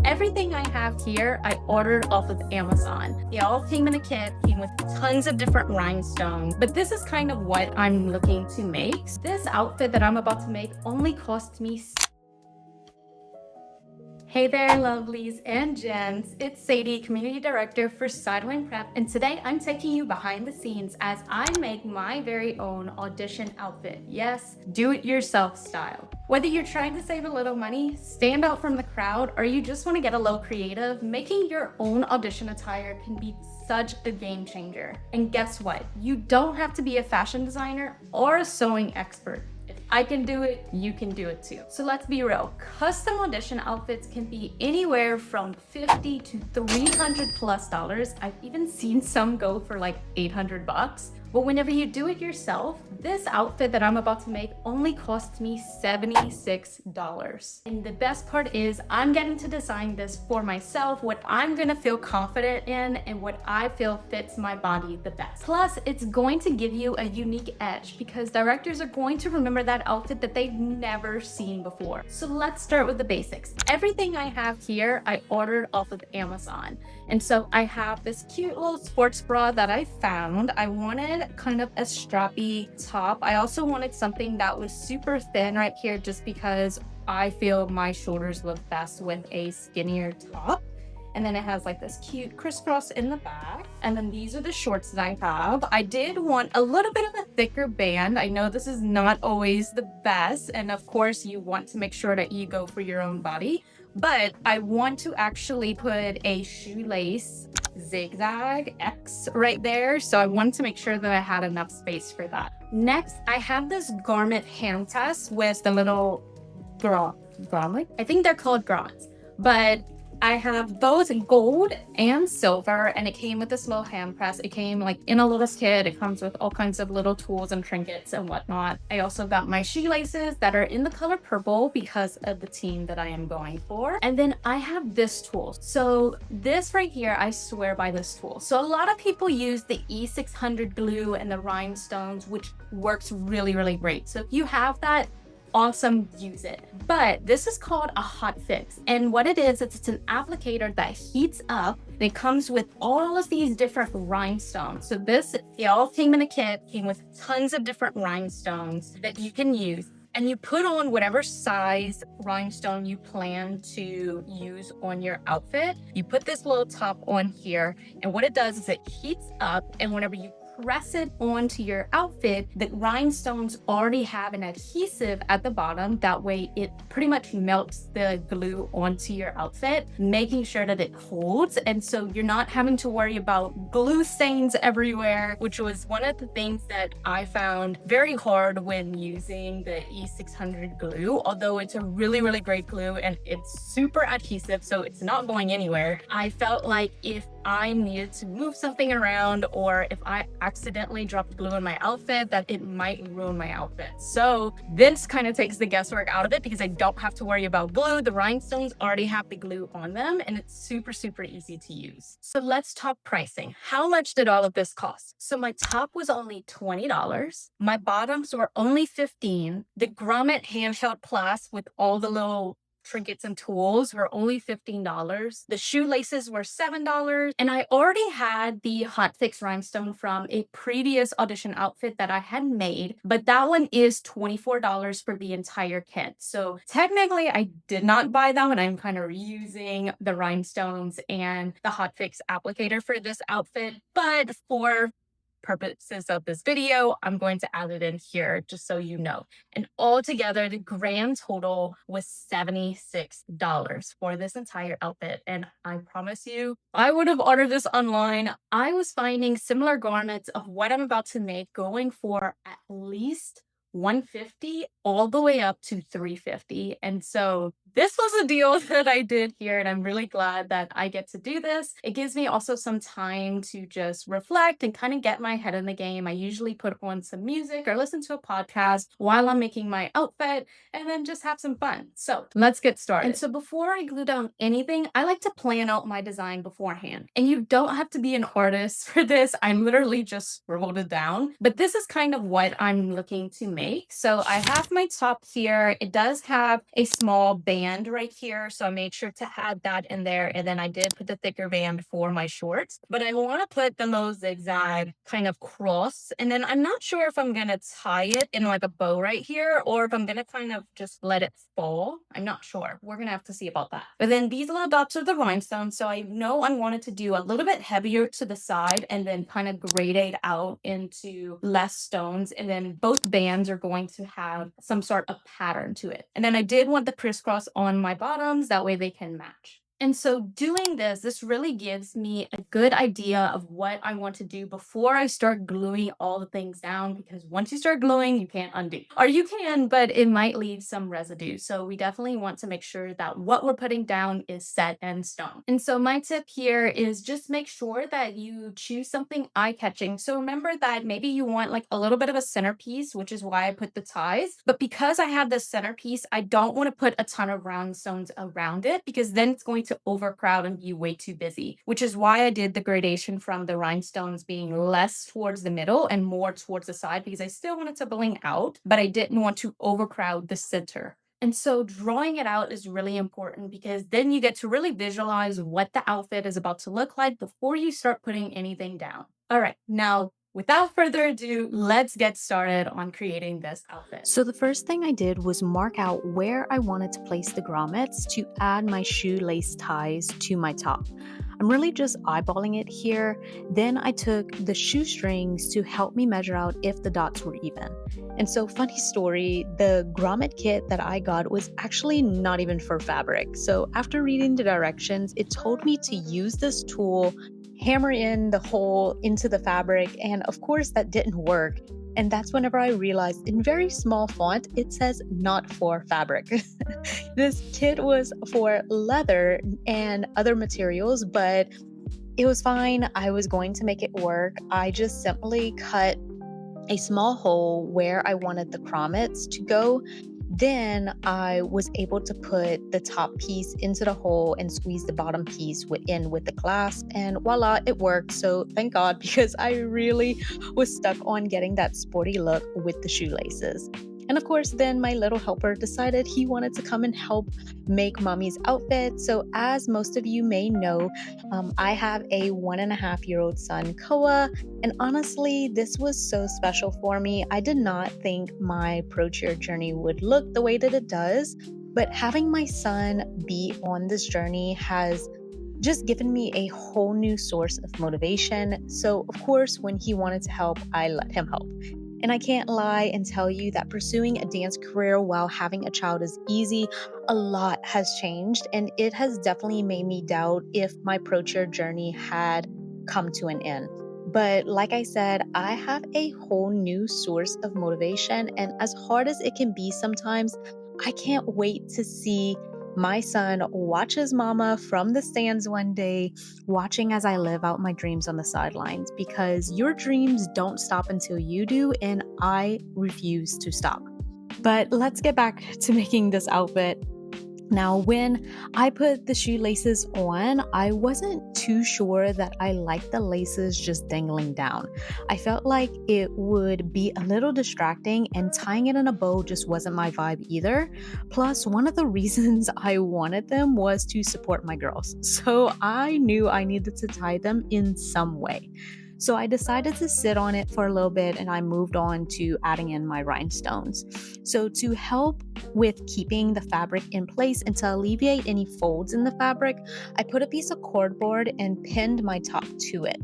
Everything I have here, I ordered off of Amazon. They all came in a kit, came with tons of different rhinestones, but this is kind of what I'm looking to make. This outfit that I'm about to make only cost me. Hey there, lovelies and gems. It's Sadie, Community Director for Sideline Prep, and today I'm taking you behind the scenes as I make my very own audition outfit. Yes, do-it-yourself style. Whether you're trying to save a little money, stand out from the crowd, or you just want to get a little creative, making your own audition attire can be such a game changer. And guess what? You don't have to be a fashion designer or a sewing expert. If I can do it, you can do it too. So let's be real. Custom audition outfits can be anywhere from $50 to $300+. I've even seen some go for like $800. But whenever you do it yourself, this outfit that I'm about to make only cost me $76. And the best part is I'm getting to design this for myself, what I'm gonna feel confident in and what I feel fits my body the best. Plus, it's going to give you a unique edge because directors are going to remember that outfit that they've never seen before. So let's start with the basics. Everything I have here, I ordered off of Amazon. And so I have this cute little sports bra that I found. I wanted kind of a strappy top. I also wanted something that was super thin right here just because I feel my shoulders look best with a skinnier top. And then it has like this cute crisscross in the back. And then these are the shorts that I have. I did want a little bit of a thicker band. I know this is not always the best. And of course you want to make sure that you go for your own body. But I want to actually put a shoelace zigzag X right there. So I wanted to make sure that I had enough space for that. Next, I have this garment hand test with the little grommet. I think they're called grommets. But I have both gold and silver, and it came with this little hand press. It came like in a little kit. It comes with all kinds of little tools and trinkets and whatnot. I also got my shoelaces that are in the color purple because of the team that I am going for. And then I have this tool. So this right here, I swear by this tool. So a lot of people use the E600 glue and the rhinestones, which works really, really great. So if you have that, awesome, use it. But this is called a hot fix, and what it is, it's an applicator that heats up, and it comes with all of these different rhinestones. So they all came in a kit, came with tons of different rhinestones that you can use, and you put on whatever size rhinestone you plan to use on your outfit. You put this little top on here, and what it does is it heats up, and whenever you press it onto your outfit, the rhinestones already have an adhesive at the bottom. That way it pretty much melts the glue onto your outfit, making sure that it holds. And so you're not having to worry about glue stains everywhere, which was one of the things that I found very hard when using the E600 glue. Although it's a really, really great glue and it's super adhesive, so it's not going anywhere. I felt like if I needed to move something around or if I accidentally dropped glue in my outfit, that it might ruin my outfit. So this kind of takes the guesswork out of it because I don't have to worry about glue. The rhinestones already have the glue on them and it's super, super easy to use. So let's talk pricing. How much did all of this cost? So my top was only $20. My bottoms were only $15. The grommet handheld clasp with all the little trinkets and tools were only $15. The shoelaces were $7. And I already had the hot fix rhinestone from a previous audition outfit that I had made, but that one is $24 for the entire kit. So technically I did not buy that one. I'm kind of reusing the rhinestones and the hot fix applicator for this outfit, but for purposes of this video, I'm going to add it in here just so you know. And altogether, the grand total was $76 for this entire outfit. And I promise you, I would have ordered this online. I was finding similar garments of what I'm about to make going for at least $150 all the way up to $350. And so this was a deal that I did here, and I'm really glad that I get to do this. It gives me also some time to just reflect and kind of get my head in the game. I usually put on some music or listen to a podcast while I'm making my outfit and then just have some fun. So let's get started. And so before I glue down anything, I like to plan out my design beforehand. And you don't have to be an artist for this. I literally just scribbled it down, but this is kind of what I'm looking to make. So I have my top here. It does have a small band band right here, so I made sure to add that in there. And then I did put the thicker band for my shorts, but I want to put the low zigzag kind of cross. And then I'm not sure if I'm going to tie it in like a bow right here or if I'm going to kind of just let it fall. I'm not sure. We're going to have to see about that. But then these little dots are the rhinestones. So I know I wanted to do a little bit heavier to the side and then kind of gradate out into less stones. And then both bands are going to have some sort of pattern to it. And then I did want the crisscross on my bottoms. That way they can match. And so doing this really gives me a good idea of what I want to do before I start gluing all the things down, because once you start gluing, you can't undo. Or you can, but it might leave some residue. So we definitely want to make sure that what we're putting down is set in stone. And so my tip here is just make sure that you choose something eye-catching. So remember that maybe you want like a little bit of a centerpiece, which is why I put the ties. But because I have this centerpiece, I don't want to put a ton of rhinestones around it, because then it's going to overcrowd and be way too busy, which is why I did the gradation from the rhinestones being less towards the middle and more towards the side, because I still wanted to bling out, but I didn't want to overcrowd the center. And so drawing it out is really important, because then you get to really visualize what the outfit is about to look like before you start putting anything down. All right, now without further ado, let's get started on creating this outfit. So the first thing I did was mark out where I wanted to place the grommets to add my shoelace ties to my top. I'm really just eyeballing it here. Then I took the shoestrings to help me measure out if the dots were even. And so, funny story, the grommet kit that I got was actually not even for fabric. So after reading the directions, it told me to use this tool, hammer in the hole into the fabric, and of course that didn't work. And that's whenever I realized in very small font, it says not for fabric. This kit was for leather and other materials, but it was fine. I was going to make it work. I just simply cut a small hole where I wanted the grommets to go. Then I was able to put the top piece into the hole and squeeze the bottom piece in with the clasp, and voila, it worked. So thank God, because I really was stuck on getting that sporty look with the shoelaces. And of course, then my little helper decided he wanted to come and help make mommy's outfit. So as most of you may know, I have a 1.5-year-old son, Koa. And honestly, this was so special for me. I did not think my pro-cheer journey would look the way that it does. But having my son be on this journey has just given me a whole new source of motivation. So of course, when he wanted to help, I let him help. And I can't lie and tell you that pursuing a dance career while having a child is easy. A lot has changed, and it has definitely made me doubt if my pro-cheer journey had come to an end. But like I said, I have a whole new source of motivation, and as hard as it can be sometimes, I can't wait to see my son watch his mama from the stands one day, watching as I live out my dreams on the sidelines, because your dreams don't stop until you do, and I refuse to stop. But let's get back to making this outfit. Now, when I put the shoelaces on, I wasn't too sure that I liked the laces just dangling down. I felt like it would be a little distracting, and tying it in a bow just wasn't my vibe either. Plus, one of the reasons I wanted them was to support my girls. So I knew I needed to tie them in some way. So I decided to sit on it for a little bit, and I moved on to adding in my rhinestones. So to help with keeping the fabric in place and to alleviate any folds in the fabric, I put a piece of cardboard and pinned my top to it,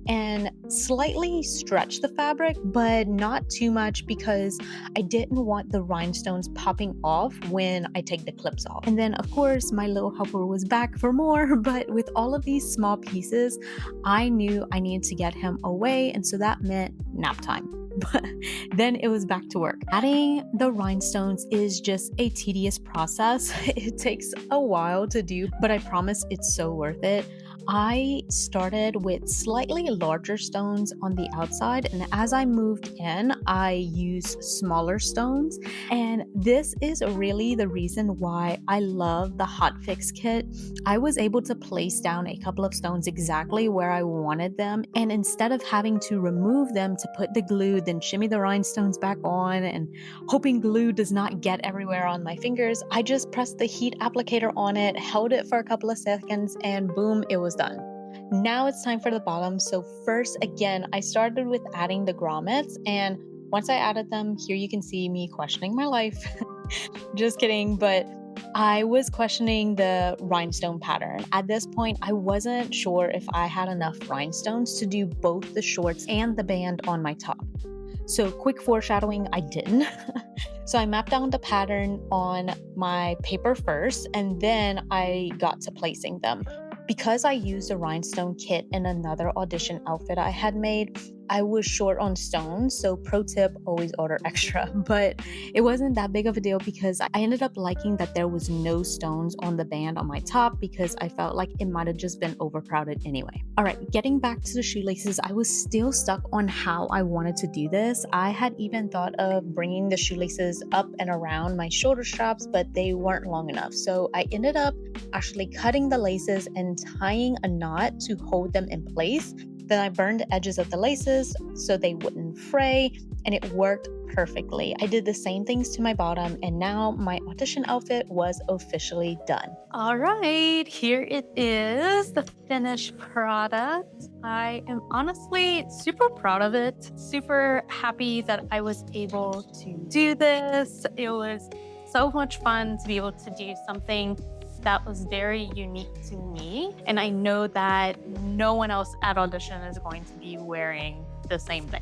and slightly stretched the fabric, but not too much, because I didn't want the rhinestones popping off when I take the clips off. And then of course my little helper was back for more, but with all of these small pieces, I knew I needed to get him away, and so that meant nap time. But then it was back to work. Adding the rhinestones is just a tedious process. It takes a while to do, but I promise it's so worth it. I started with slightly larger stones on the outside, and as I moved in, I used smaller stones. And this is really the reason why I love the hot fix kit. I was able to place down a couple of stones exactly where I wanted them, and instead of having to remove them to put the glue, then shimmy the rhinestones back on, and hoping glue does not get everywhere on my fingers, I just pressed the heat applicator on it, held it for a couple of seconds, and boom, it was done. Now it's time for the bottom. So first, again, I started with adding the grommets, and once I added them, here you can see me questioning my life. Just kidding, but I was questioning the rhinestone pattern. At this point, I wasn't sure if I had enough rhinestones to do both the shorts and the band on my top. So, quick foreshadowing, I didn't. So, I mapped down the pattern on my paper first, and then I got to placing them. Because I used a rhinestone kit in another audition outfit I had made, I was short on stones. So, pro tip, always order extra. But it wasn't that big of a deal because I ended up liking that there was no stones on the band on my top because I felt like it might have just been overcrowded anyway. All right, getting back to the shoelaces, I was still stuck on how I wanted to do this. I had even thought of bringing the shoelaces up and around my shoulder straps, but they weren't long enough. So I ended up actually cutting the laces and tying a knot to hold them in place. Then I burned the edges of the laces so they wouldn't fray, and it worked perfectly. I did the same things to my bottom, and now my audition outfit was officially done. All right, here it is, the finished product. I am honestly super proud of it, super happy that I was able to do this. It was so much fun to be able to do something that was very unique to me. And I know that no one else at Audition is going to be wearing the same thing.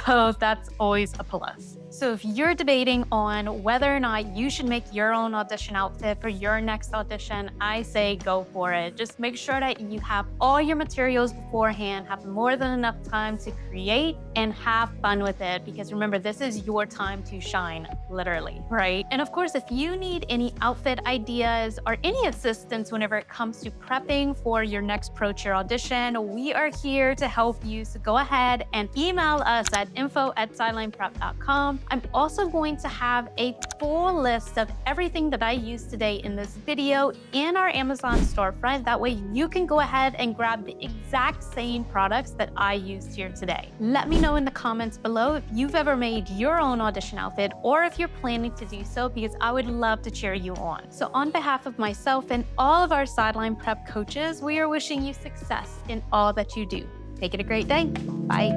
So that's always a plus. So if you're debating on whether or not you should make your own audition outfit for your next audition, I say go for it. Just make sure that you have all your materials beforehand, have more than enough time to create and have fun with it. Because remember, this is your time to shine, literally, right? And of course, if you need any outfit ideas or any assistance whenever it comes to prepping for your next Pro Cheer audition, we are here to help you. So go ahead and email us at info@sidelineprep.com. I'm also going to have a full list of everything that I used today in this video in our Amazon storefront. That way you can go ahead and grab the exact same products that I used here today. Let me know in the comments below if you've ever made your own audition outfit or if you're planning to do so, because I would love to cheer you on. So on behalf of myself and all of our Sideline Prep coaches, we are wishing you success in all that you do. Make it a great day. Bye.